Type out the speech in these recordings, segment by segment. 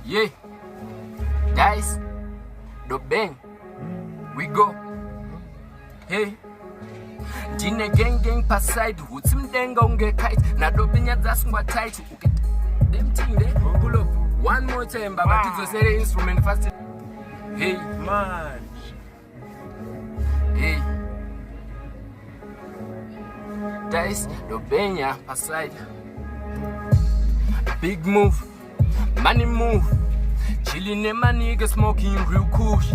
Yeah, guys, the bang, we go. Hey, Jine gang per side, who's him denga unge kite, na dobinya zasungwa tight, okay. Them thing there, pull up one more time, baba, it's a serious instrument fast. Hey, Man. hey, guys, the bang per side. Big move, money move. Chillin' in my nigga smoking real kush.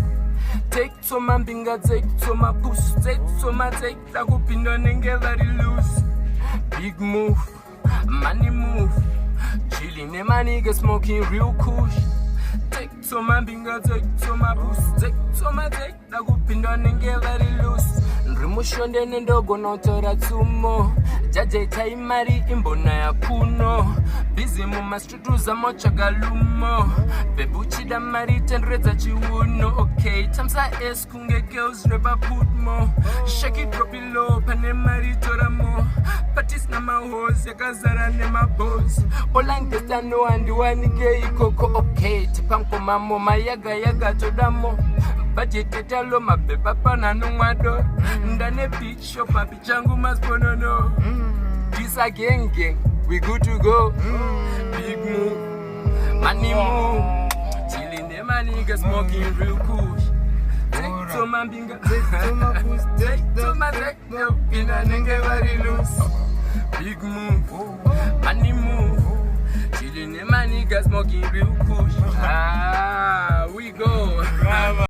Take to my binga, take to my push, take to my take. Like whooping on and get very loose. Big move, money move. Chillin' in my nigga smoking real kush. Take to my binga, take to my push, take to my take. Like whooping on and get very loose. Remotion den ndogo notora tumo. Jaje taimari imbona ya kuno. Busy muma strutu za mocha galumo. Bebuchi da mari tenreza chiwuno. Okay, tamsa es kunge girls reba putmo. Shake it drop it low, pane mari toramo. Patis na mahos, ya kazara ne mabos. Olang testa no andi wanige ikoko. Okay, tipanko mamo mayaga yaga todamo. Budget talo mabeba pana nungwado. Ndane beach shop mapichangu masponono. This a gang, we good to go. Big move, money move. Chillin' them my niggas smoking real cool. Take to my binga, take to my push, take to my neck, no, in a nigga very loose. Big move, money move. Chillin' them my niggas smoking real cool. Ah, we go.